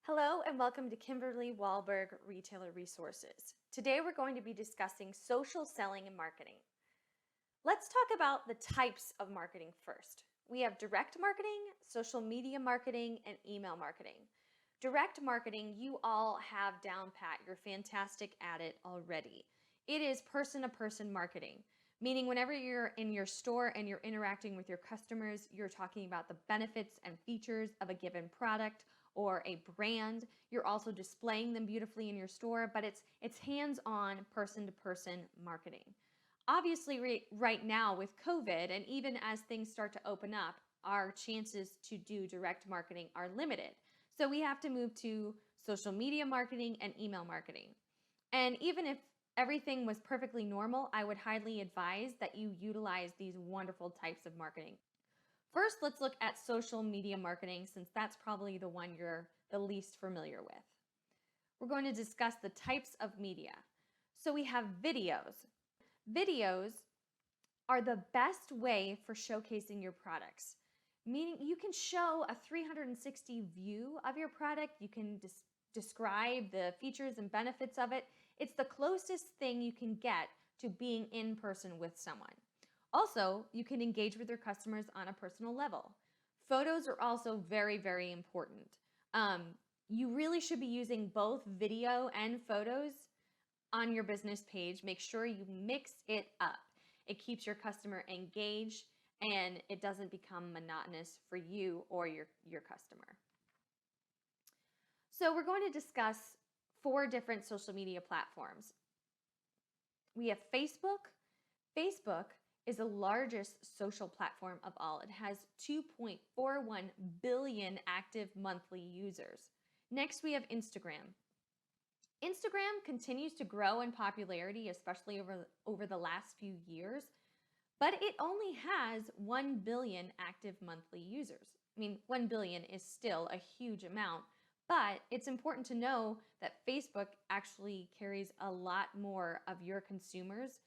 Hello and welcome to Kimberly Wahlberg Retailer Resources. Today we're going to be discussing social selling and marketing. Let's talk about the types of marketing first. We have direct marketing, social media marketing, and email marketing. Direct marketing, you all have down pat. You're fantastic at it already. It is person-to-person marketing, meaning whenever you're in your store and you're interacting with your customers, you're talking about the benefits and features of a given product or a brand. You're also displaying them beautifully in your store, but it's hands-on person-to-person marketing. Obviously, right now with COVID, and even as things start to open up, our chances to do direct marketing are limited. So we have to move to social media marketing and email marketing. And even if everything was perfectly normal, I would highly advise that you utilize these wonderful types of marketing. First, let's look at social media marketing since that's probably the one you're the least familiar with. We're going to discuss the types of media. So we have videos. Videos are the best way for showcasing your products, meaning you can show a 360 view of your product. You can describe the features and benefits of it. It's the closest thing you can get to being in person with someone. Also, you can engage with your customers on a personal level. Photos are also very, very important. You really should be using both video and photos on your business page. Make sure you mix it up. It keeps your customer engaged and it doesn't become monotonous for you or your customer. So we're going to discuss 4 different social media platforms. We have Facebook. Facebook is the largest social platform of all. It has 2.41 billion active monthly users. Next, we have Instagram. Instagram continues to grow in popularity, especially over the last few years, but it only has 1 billion active monthly users. I mean, 1 billion is still a huge amount, but it's important to know that Facebook actually carries a lot more of your consumers.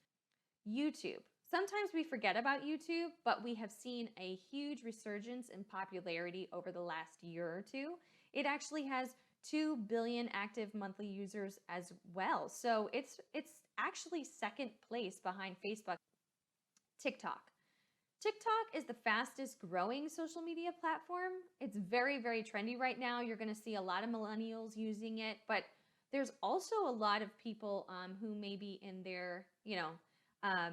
YouTube. Sometimes we forget about YouTube, but we have seen a huge resurgence in popularity over the last year or two. It actually has 2 billion active monthly users as well. So it's actually second place behind Facebook. TikTok. TikTok is the fastest growing social media platform. It's very, very trendy right now. You're going to see a lot of millennials using it, but there's also a lot of people who may be in their,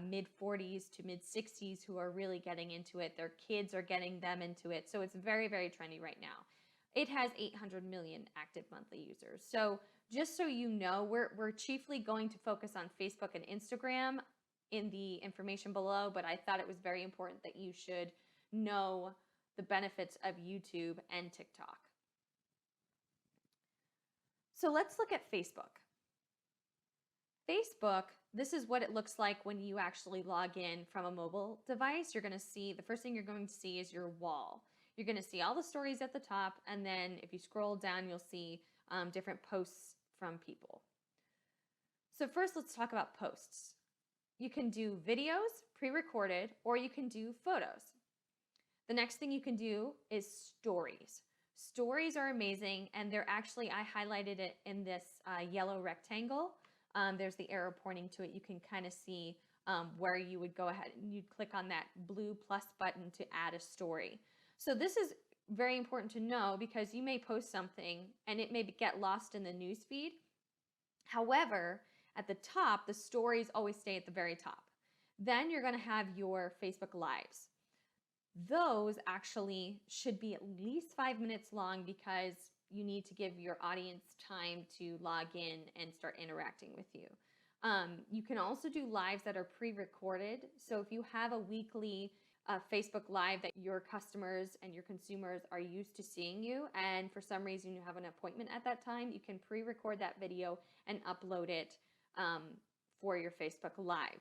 mid 40s to mid 60s who are really getting into it. Their kids are getting them into it. So it's very, very trendy right now. It has 800 million active monthly users. So just so you know, we're chiefly going to focus on Facebook and Instagram in the information below, but I thought it was very important that you should know the benefits of YouTube and TikTok. So let's look at Facebook. Facebook, this is what it looks like when you actually log in from a mobile device. You're going to see, the first thing you're going to see is your wall. You're going to see all the stories at the top, and then if you scroll down, you'll see different posts from people. So first, let's talk about posts. You can do videos, pre-recorded, or you can do photos. The next thing you can do is stories. Stories are amazing, and they're actually, I highlighted it in this yellow rectangle. There's the arrow pointing to it. You can kind of see where you would go ahead and you'd click on that blue plus button to add a story. So this is very important to know because you may post something and it may get lost in the news feed. However, at the top, the stories always stay at the very top. Then you're going to have your Facebook Lives. Those actually should be at least 5 minutes long because you need to give your audience time to log in and start interacting with you. You can also do lives that are pre-recorded. So if you have a weekly Facebook Live that your customers and your consumers are used to seeing you, and for some reason you have an appointment at that time, you can pre-record that video and upload it for your Facebook Live.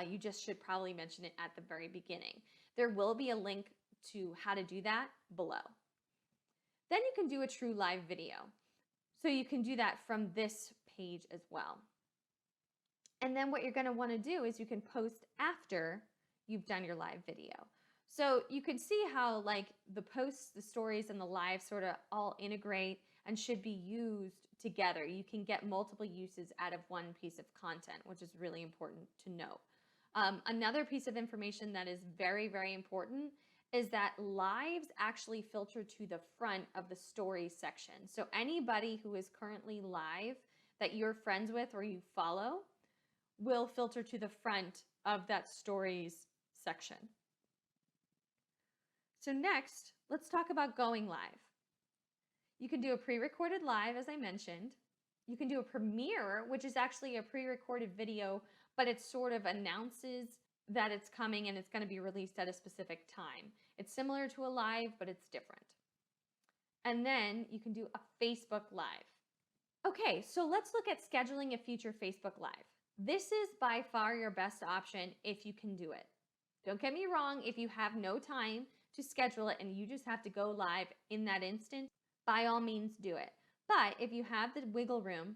You just should probably mention it at the very beginning. There will be a link to how to do that below. Then you can do a true live video. So you can do that from this page as well. And then what you're going to want to do is you can post after you've done your live video. So you can see how like the posts, the stories, and the live sort of all integrate and should be used together. You can get multiple uses out of one piece of content, which is really important to know. Another piece of information that is very, very important is that lives actually filter to the front of the stories section. So anybody who is currently live that you're friends with or you follow will filter to the front of that stories section. So next, let's talk about going live. You can do a pre-recorded live, as I mentioned. You can do a premiere, which is actually a pre-recorded video, but it sort of announces that it's coming and it's going to be released at a specific time. It's similar to a live, but it's different. And then you can do a Facebook Live. Okay, so let's look at scheduling a future Facebook Live. This is by far your best option if you can do it. Don't get me wrong, if you have no time to schedule it and you just have to go live in that instant, by all means do it. But if you have the wiggle room,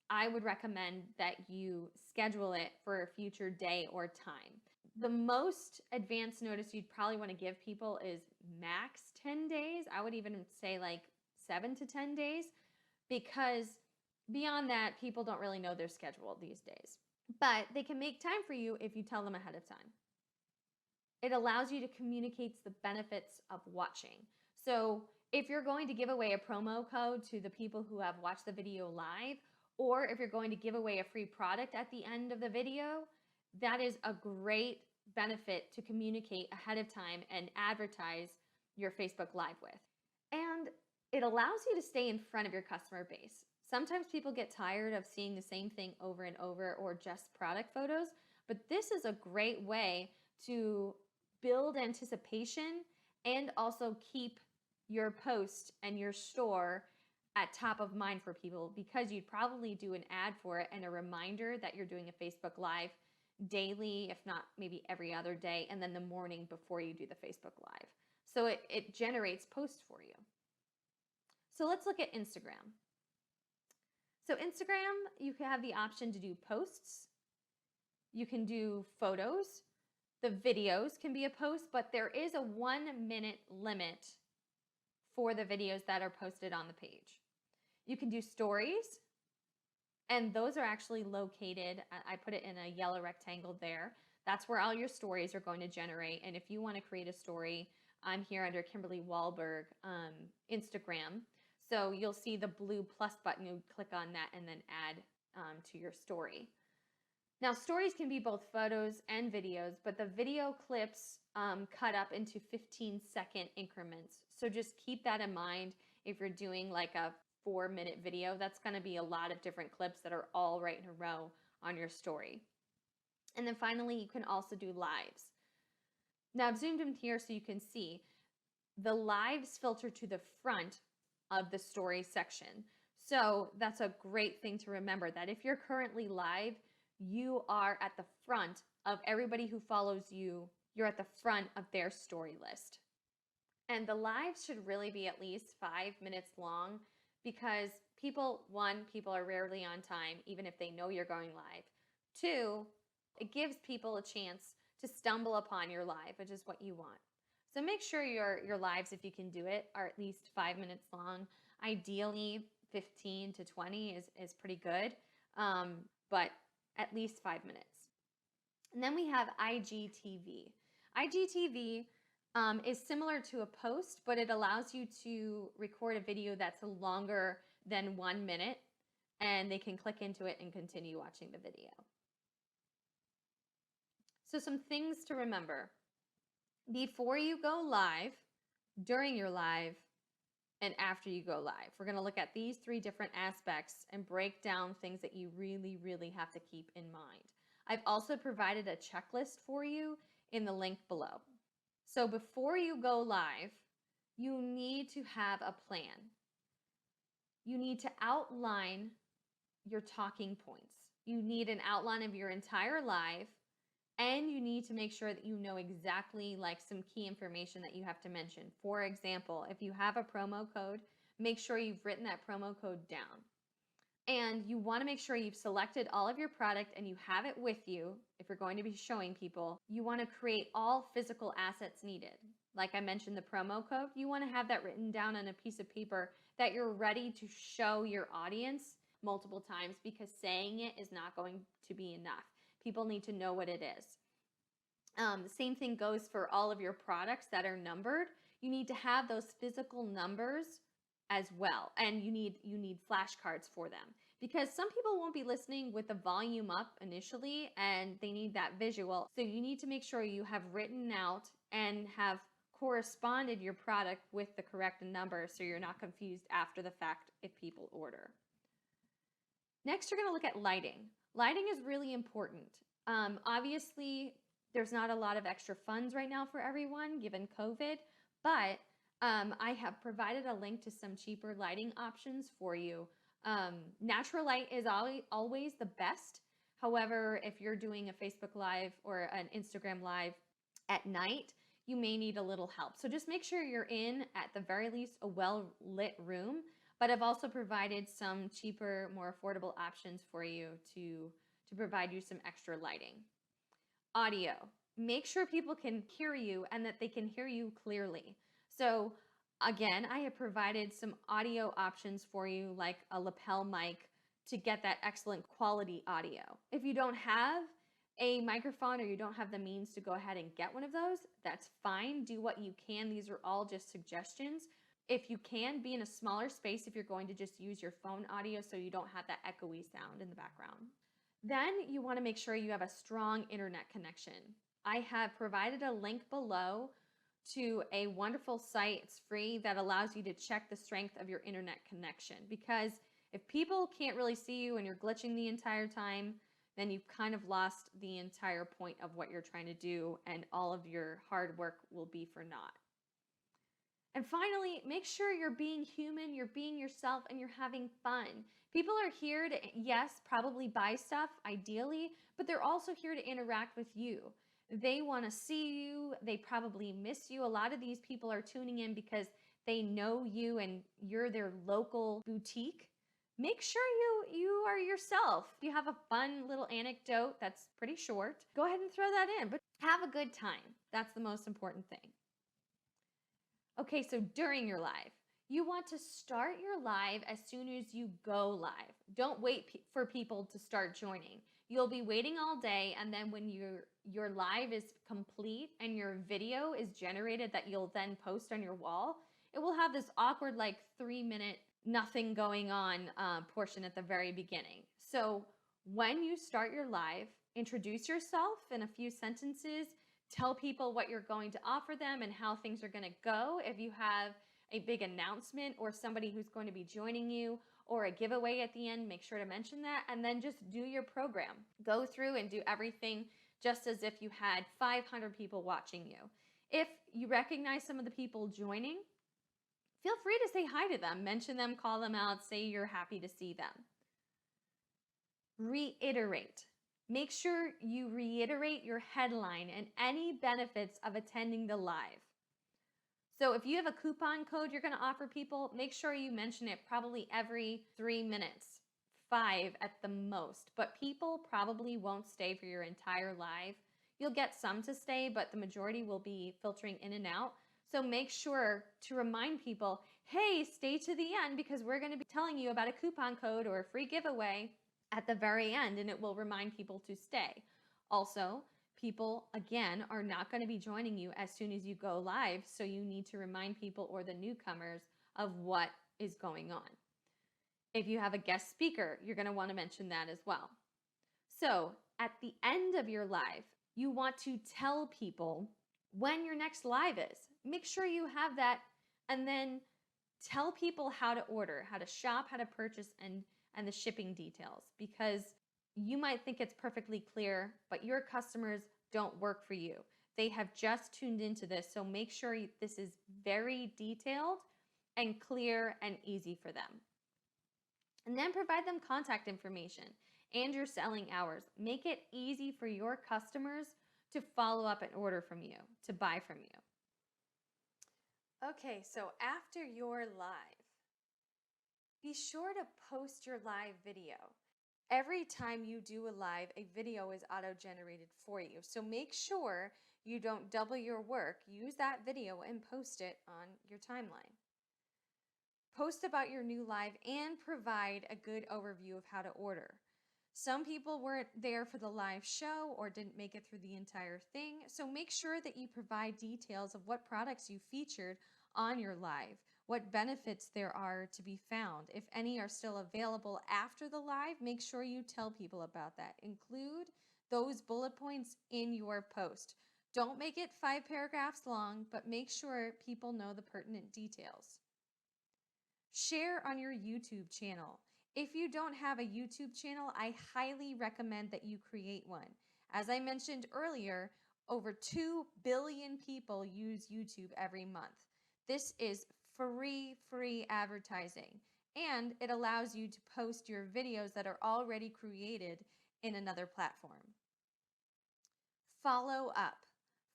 I would recommend that you schedule it for a future day or time. The most advanced notice you'd probably want to give people is max 10 days. I would even say like 7 to 10 days, because beyond that, people don't really know their schedule these days. But they can make time for you if you tell them ahead of time. It allows you to communicate the benefits of watching. So if you're going to give away a promo code to the people who have watched the video live, or if you're going to give away a free product at the end of the video, that is a great benefit to communicate ahead of time and advertise your Facebook Live with. And it allows you to stay in front of your customer base. Sometimes people get tired of seeing the same thing over and over or just product photos, but this is a great way to build anticipation and also keep your post and your store at top of mind for people, because you'd probably do an ad for it and a reminder that you're doing a Facebook Live daily, if not maybe every other day, and then the morning before you do the Facebook Live. So it generates posts for you. So let's look at Instagram. So Instagram, you can have the option to do posts. You can do photos. The videos can be a post, but there is a 1 minute limit for the videos that are posted on the page. You can do stories, and those are actually located, I put it in a yellow rectangle there. That's where all your stories are going to generate. And if you want to create a story, I'm here under Kimberly Wahlberg Instagram. So you'll see the blue plus button. You click on that and then add to your story. Now, stories can be both photos and videos, but the video clips cut up into 15-second increments. So just keep that in mind. If you're doing like a 4-minute video, that's going to be a lot of different clips that are all right in a row on your story. And then finally, you can also do lives. Now, I've zoomed in here so you can see the lives filter to the front of the story section. So that's a great thing to remember, that if you're currently live, you are at the front of everybody who follows you. You're at the front of their story list. And the lives should really be at least 5 minutes long, because people are rarely on time, even if they know you're going live. 2, it gives people a chance to stumble upon your live, which is what you want. So make sure your lives, if you can do it, are at least 5 minutes long. Ideally, 15 to 20 is pretty good, but at least 5 minutes. And then we have IGTV. IGTV is similar to a post, but it allows you to record a video that's longer than 1 minute, and they can click into it and continue watching the video. So some things to remember: before you go live, during your live, and after you go live. We're going to look at these 3 different aspects and break down things that you really, really have to keep in mind. I've also provided a checklist for you in the link below. So before you go live, you need to have a plan. You need to outline your talking points. You need an outline of your entire live, and you need to make sure that you know exactly like some key information that you have to mention. For example, if you have a promo code, make sure you've written that promo code down. And you want to make sure you've selected all of your product and you have it with you. If you're going to be showing people, you want to create all physical assets needed. Like I mentioned, the promo code, you want to have that written down on a piece of paper that you're ready to show your audience multiple times, because saying it is not going to be enough. People need to know what it is. The same thing goes for all of your products that are numbered. You need to have those physical numbers as well, and you need flashcards for them, because some people won't be listening with the volume up initially and they need that visual. So you need to make sure you have written out and have corresponded your product with the correct number, so you're not confused after the fact if people order. Next, you're going to look at lighting. Lighting is really important. Obviously, there's not a lot of extra funds right now for everyone given COVID, but I have provided a link to some cheaper lighting options for you. Natural light is always the best. However, if you're doing a Facebook Live or an Instagram Live at night, you may need a little help. So just make sure you're in, at the very least, a well-lit room. But I've also provided some cheaper, more affordable options for you to provide you some extra lighting. Audio. Make sure people can hear you and that they can hear you clearly. So again, I have provided some audio options for you, like a lapel mic, to get that excellent quality audio. If you don't have a microphone or you don't have the means to go ahead and get one of those, that's fine. Do what you can. These are all just suggestions. If you can, be in a smaller space if you're going to just use your phone audio so you don't have that echoey sound in the background. Then you want to make sure you have a strong internet connection. I have provided a link below to a wonderful site, it's free, that allows you to check the strength of your internet connection. Because if people can't really see you and you're glitching the entire time, then you've kind of lost the entire point of what you're trying to do, and all of your hard work will be for naught. And finally, make sure you're being human, you're being yourself, and you're having fun. People are here to, yes, probably buy stuff, ideally, but they're also here to interact with you. They want to see you. They probably miss you. A lot of these people are tuning in because they know you and you're their local boutique. Make sure you are yourself. If you have a fun little anecdote that's pretty short, go ahead and throw that in, but have a good time. That's the most important thing. Okay, so during your live, you want to start your live as soon as you go live. Don't wait for people to start joining. You'll be waiting all day, and then when your live is complete and your video is generated that you'll then post on your wall, it will have this awkward, like, 3-minute nothing going on portion at the very beginning. So when you start your live, introduce yourself in a few sentences. Tell people what you're going to offer them and how things are going to go. If you have a big announcement or somebody who's going to be joining you or a giveaway at the end, make sure to mention that, and then just do your program. Go through and do everything just as if you had 500 people watching you. If you recognize some of the people joining, feel free to say hi to them, mention them, call them out, say you're happy to see them. Reiterate. Make sure you reiterate your headline and any benefits of attending the live. So if you have a coupon code you're going to offer people, make sure you mention it probably every 3 minutes, 5 at the most. But people probably won't stay for your entire live. You'll get some to stay, but the majority will be filtering in and out. So make sure to remind people, hey, stay to the end because we're going to be telling you about a coupon code or a free giveaway at the very end, and it will remind people to stay. Also, people, again, are not going to be joining you as soon as you go live, so you need to remind people or the newcomers of what is going on. If you have a guest speaker, you're going to want to mention that as well. So at the end of your live, you want to tell people when your next live is. Make sure you have that, and then tell people how to order, how to shop, how to purchase, and the shipping details, because you might think it's perfectly clear, but your customers don't work for you. They have just tuned into this, so make sure this is very detailed and clear and easy for them. And then provide them contact information and your selling hours. Make it easy for your customers to follow up and order from you, to buy from you. Okay, so after your live, Be sure to post your live video. Every time you do a live, a video is auto-generated for you. So make sure you don't double your work. Use that video and post it on your timeline. Post about your new live and provide a good overview of how to order. Some people weren't there for the live show or didn't make it through the entire thing, so make sure that you provide details of what products you featured on your live, what benefits there are to be found. If any are still available after the live, make sure you tell people about that. Include those bullet points in your post. Don't make it 5 paragraphs long, but make sure people know the pertinent details. Share on your YouTube channel. If you don't have a YouTube channel, I highly recommend that you create one. As I mentioned earlier, over 2 billion people use YouTube every month. This is free advertising, and it allows you to post your videos that are already created in another platform. Follow up.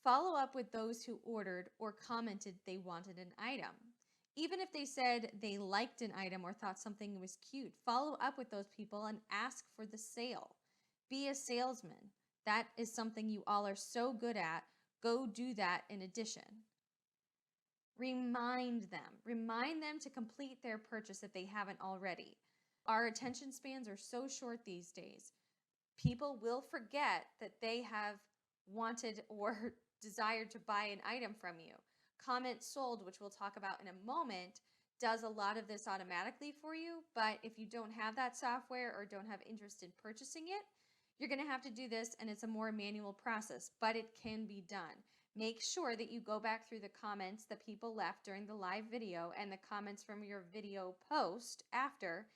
Follow up with those who ordered or commented they wanted an item. Even if they said they liked an item or thought something was cute, follow up with those people and ask for the sale. Be a salesman. That is something you all are so good at. Go do that in addition. Remind them to complete their purchase if they haven't already. Our attention spans are so short these days. People will forget that they have wanted or desired to buy an item from you. Comment sold, which we'll talk about in a moment, does a lot of this automatically for you, but if you don't have that software or don't have interest in purchasing it, you're going to have to do this, and it's a more manual process, but it can be done. Make sure that you go back through the comments that people left during the live video and the comments from your video post after,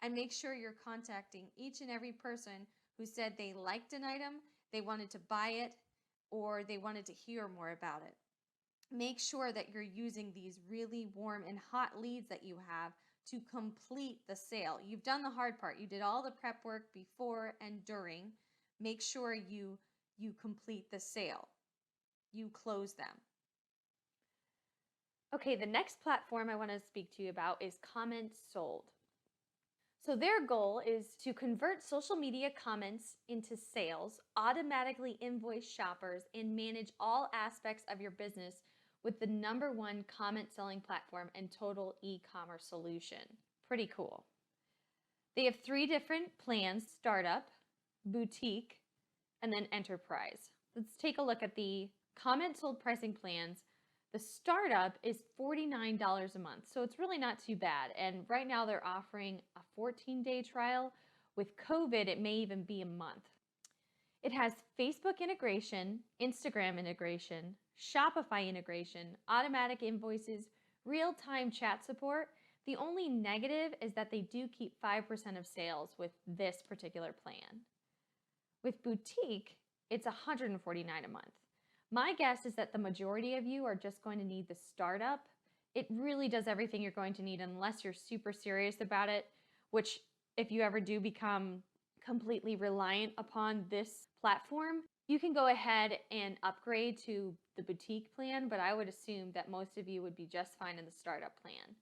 and make sure you're contacting each and every person who said they liked an item, they wanted to buy it, or they wanted to hear more about it. Make sure that you're using these really warm and hot leads that you have to complete the sale. You've done the hard part. You did all the prep work before and during. Make sure you complete the sale. You close them. Okay, the next platform I want to speak to you about is Comments Sold. So their goal is to convert social media comments into sales, automatically invoice shoppers, and manage all aspects of your business with the #1 comment selling platform and total e-commerce solution. Pretty cool. They have 3 different plans: startup, boutique, and then enterprise. Let's take a look at the comment sold pricing plans. The startup is $49 a month, so it's really not too bad. And right now they're offering a 14-day trial. With COVID, it may even be a month. It has Facebook integration, Instagram integration, Shopify integration, automatic invoices, real-time chat support. The only negative is that they do keep 5% of sales with this particular plan. With boutique, it's $149 a month. My guess is that the majority of you are just going to need the startup. It really does everything you're going to need unless you're super serious about it, which if you ever do become completely reliant upon this platform, you can go ahead and upgrade to the boutique plan, but I would assume that most of you would be just fine in the startup plan.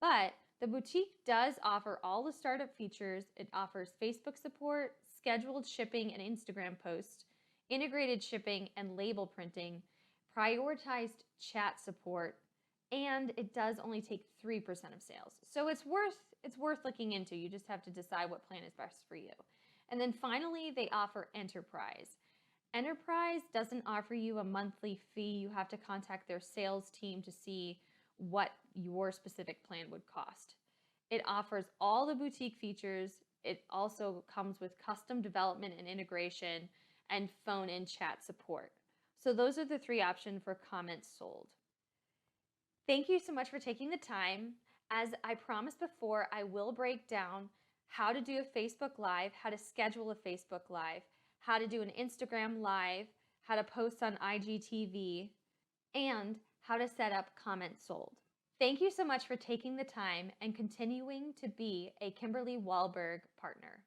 But the boutique does offer all the startup features. It offers Facebook support, scheduled shipping and Instagram posts, integrated shipping and label printing, prioritized chat support, and it does only take 3% of sales. So it's worth looking into. You just have to decide what plan is best for you. And then finally, they offer enterprise. Enterprise doesn't offer you a monthly fee. You have to contact their sales team to see what your specific plan would cost. It offers all the boutique features. It also comes with custom development and integration and phone and chat support. So those are the 3 options for comments sold. Thank you so much for taking the time. As I promised before, I will break down how to do a Facebook Live, how to schedule a Facebook Live, how to do an Instagram Live, how to post on IGTV, and how to set up comments sold. Thank you so much for taking the time and continuing to be a Kimberly Wahlberg partner.